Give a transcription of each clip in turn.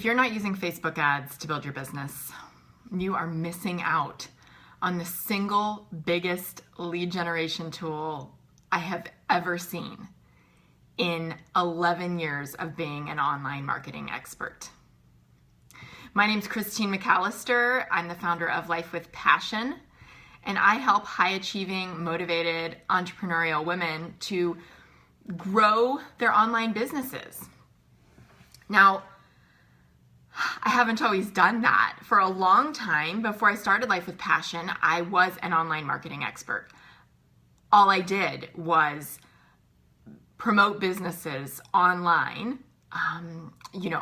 If you're not using Facebook ads to build your business, you are missing out on the single biggest lead generation tool I have ever seen in 11 years of being an online marketing expert. My name's Christine McAllister. I'm the founder of Life with Passion, and I help high-achieving, motivated, entrepreneurial women to grow their online businesses. Now, I haven't always done that. For a long time, before I started Life with Passion, I was an online marketing expert. All I did was promote businesses online,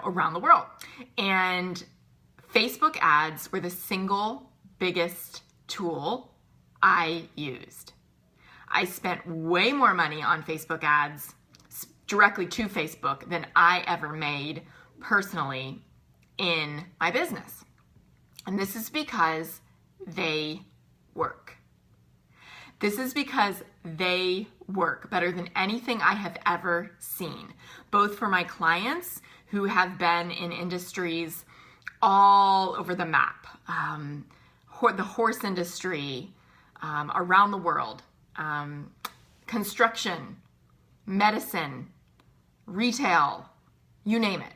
around the world. And Facebook ads were the single biggest tool I used. I spent way more money on Facebook ads directly to Facebook than I ever made personally in my business. And this is because they work. This is because they work better than anything I have ever seen, both for my clients who have been in industries all over the map, the horse industry, around the world, construction, medicine, retail, you name it.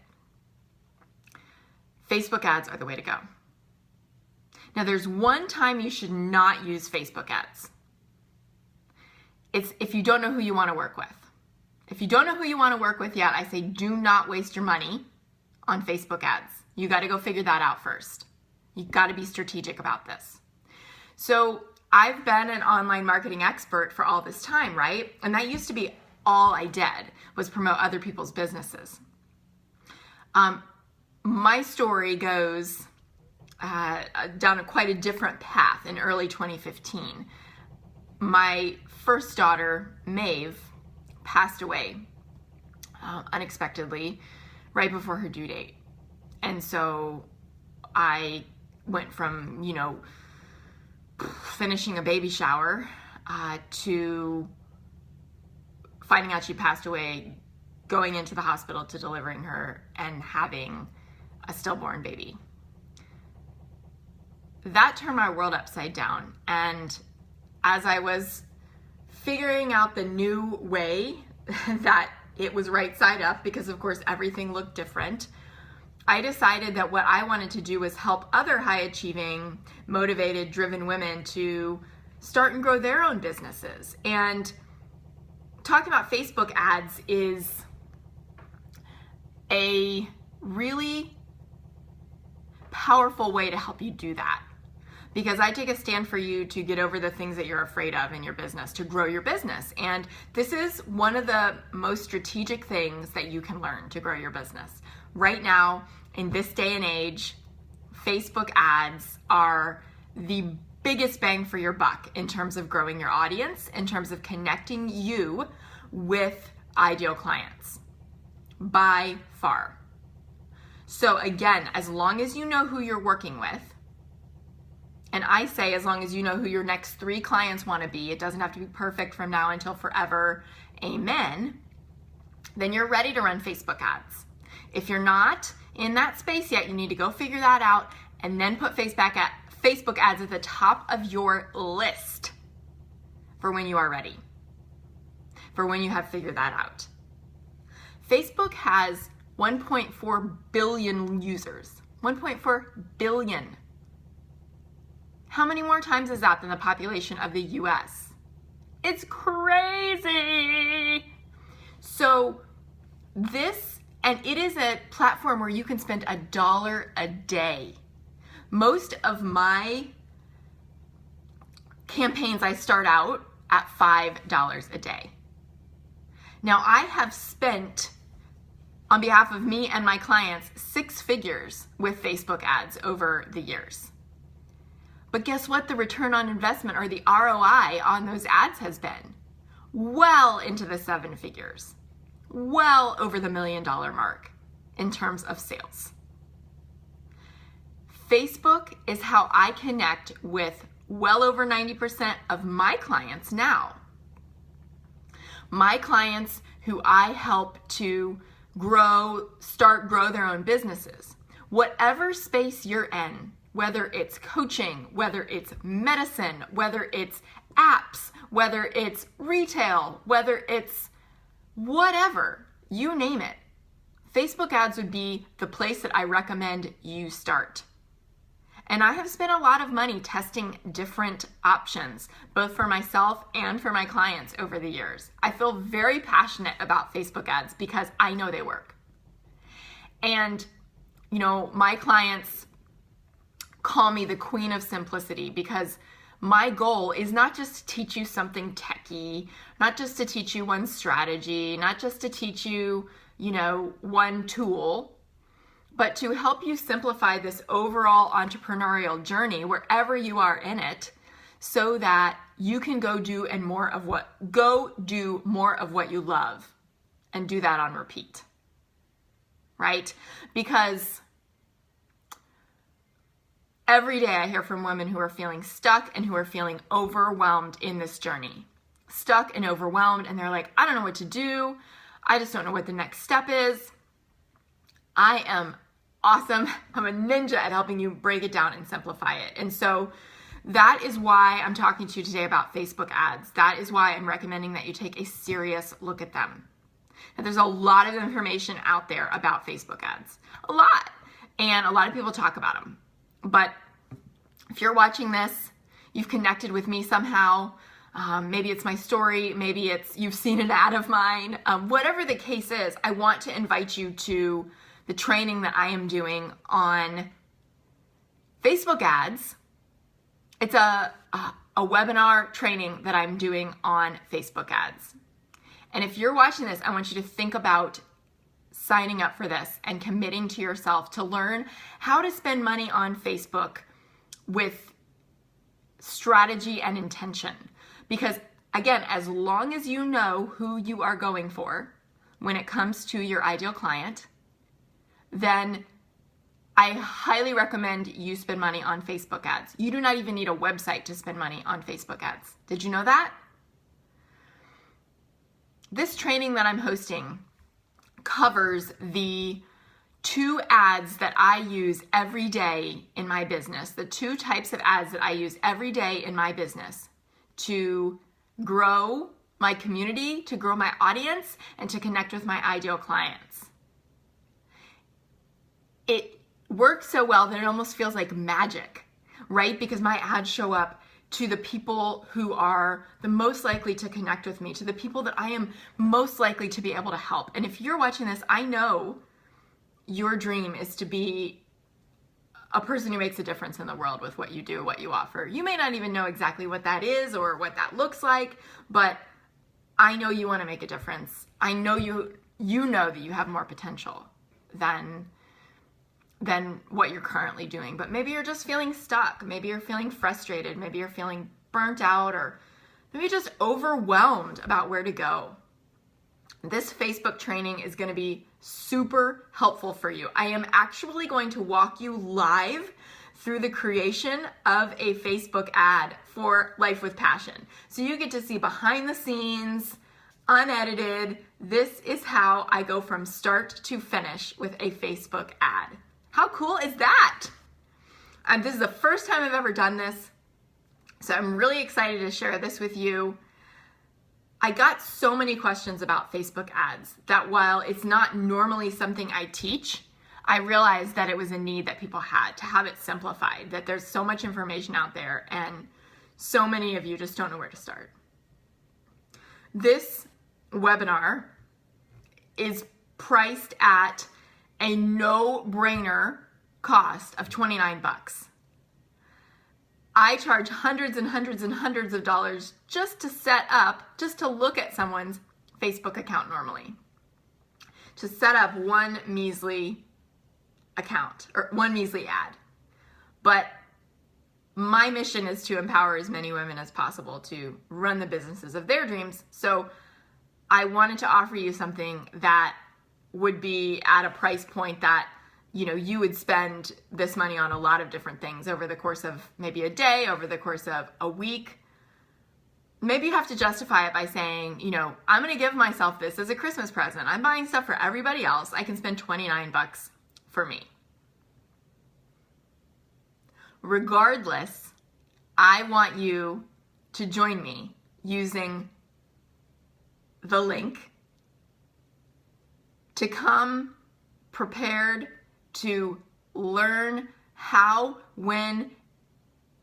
Facebook ads are the way to go. Now, there's one time you should not use Facebook ads. It's if you don't know who you want to work with. If you don't know who you want to work with yet, I say do not waste your money on Facebook ads. You got to go figure that out first. You got to be strategic about this. So I've been an online marketing expert for all this time, right? And that used to be all I did was promote other people's businesses. My story goes down quite a different path in early 2015. My first daughter, Maeve, passed away unexpectedly right before her due date. And so I went from, finishing a baby shower to finding out she passed away, going into the hospital to delivering her and having a stillborn baby. That turned my world upside down. And as I was figuring out the new way that it was right side up, because of course everything looked different, I decided that what I wanted to do was help other high achieving, motivated, driven women to start and grow their own businesses. And talking about Facebook ads is a really powerful way to help you do that. Because I take a stand for you to get over the things that you're afraid of in your business, to grow your business. And this is one of the most strategic things that you can learn to grow your business. Right now, in this day and age, Facebook ads are the biggest bang for your buck in terms of growing your audience, in terms of connecting you with ideal clients, by far. So again, as long as you know who you're working with, and I say as long as you know who your next 3 clients want to be, it doesn't have to be perfect from now until forever, amen, then you're ready to run Facebook ads. If you're not in that space yet, you need to go figure that out and then put Facebook ads at the top of your list for when you are ready, for when you have figured that out. Facebook has 1.4 billion users. 1.4 billion. How many more times is that than the population of the US? It's crazy. So it is a platform where you can spend $1 a day. Most of my campaigns, I start out at $5 a day. Now I have spent, on behalf of me and my clients, 6 figures with Facebook ads over the years. But guess what the return on investment, or the ROI on those ads, has been? Well into the 7 figures. Well over the $1 million mark in terms of sales. Facebook is how I connect with well over 90% of my clients now. My clients who I help to grow their own businesses. whatever space you're in, whether it's coaching, whether it's medicine, whether it's apps, whether it's retail, whether it's whatever, you name it, Facebook ads would be the place that I recommend you start. And I have spent a lot of money testing different options, both for myself and for my clients over the years. I feel very passionate about Facebook ads because I know they work. And, you know, my clients call me the queen of simplicity because my goal is not just to teach you something techie, not just to teach you one strategy, not just to teach you, you know, one tool, but to help you simplify this overall entrepreneurial journey wherever you are in it so that you can go do more of what you love and do that on repeat, right? Because every day I hear from women who are feeling stuck and who are feeling overwhelmed in this journey. Stuck and overwhelmed, and they're like, I don't know what to do. I just don't know what the next step is. I am awesome. I'm a ninja at helping you break it down and simplify it. And so that is why I'm talking to you today about Facebook ads. That is why I'm recommending that you take a serious look at them. And there's a lot of information out there about Facebook ads. A lot. And a lot of people talk about them. But if you're watching this, you've connected with me somehow. Maybe it's my story. Maybe it's you've seen an ad of mine. Whatever the case is, I want to invite you to the training that I am doing on Facebook ads. It's a webinar training that I'm doing on Facebook ads. And if you're watching this, I want you to think about signing up for this and committing to yourself to learn how to spend money on Facebook with strategy and intention. Because again, as long as you know who you are going for when it comes to your ideal client, then I highly recommend you spend money on Facebook ads. You do not even need a website to spend money on Facebook ads. Did you know that? This training that I'm hosting covers the 2 ads that I use every day in my business, the 2 types of ads that I use every day in my business to grow my community, to grow my audience, and to connect with my ideal clients. It works so well that it almost feels like magic, right? Because my ads show up to the people who are the most likely to connect with me, to the people that I am most likely to be able to help. And if you're watching this, I know your dream is to be a person who makes a difference in the world with what you do, what you offer. You may not even know exactly what that is or what that looks like, but I know you want to make a difference. I know you know that you have more potential than what you're currently doing. But maybe you're just feeling stuck. Maybe you're feeling frustrated. Maybe you're feeling burnt out, or maybe just overwhelmed about where to go. This Facebook training is going to be super helpful for you. I am actually going to walk you live through the creation of a Facebook ad for Life with Passion. So you get to see behind the scenes, unedited. This is how I go from start to finish with a Facebook ad. How cool is that? And this is the first time I've ever done this, so I'm really excited to share this with you. I got so many questions about Facebook ads that while it's not normally something I teach, I realized that it was a need that people had to have it simplified, that there's so much information out there and so many of you just don't know where to start. This webinar is priced at a no-brainer cost of $29. I charge hundreds and hundreds and hundreds of dollars just to set up, just to look at someone's Facebook account normally. To set up one measly account or one measly ad. But my mission is to empower as many women as possible to run the businesses of their dreams. So I wanted to offer you something that would be at a price point that, you know, you would spend this money on a lot of different things over the course of maybe a day, over the course of a week. Maybe you have to justify it by saying, you know, I'm going to give myself this as a Christmas present. I'm buying stuff for everybody else. I can spend $29 for me. Regardless, I want you to join me using the link to come prepared to learn how, when,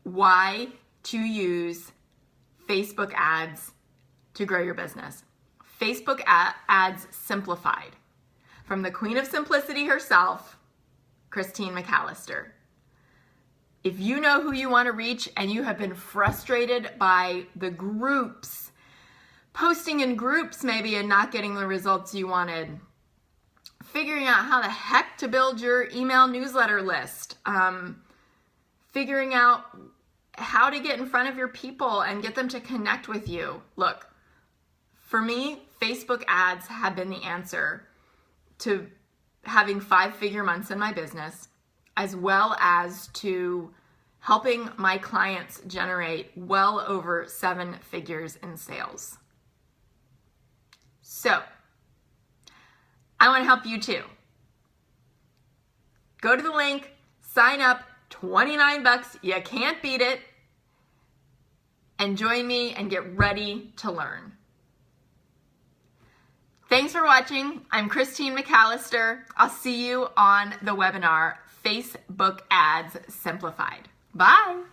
why to use Facebook ads to grow your business. Facebook ads simplified. From the Queen of Simplicity herself, Christine McAllister. If you know who you want to reach and you have been frustrated by the groups, posting in groups maybe and not getting the results you wanted, figuring out how the heck to build your email newsletter list, figuring out how to get in front of your people and get them to connect with you. Look, for me, Facebook ads have been the answer to having 5-figure months in my business, as well as to helping my clients generate well over 7 figures in sales. So, I want to help you too. Go to the link, sign up, $29, you can't beat it, and join me and get ready to learn. Thanks for watching. I'm Christine McAllister. I'll see you on the webinar, Facebook Ads Simplified. Bye.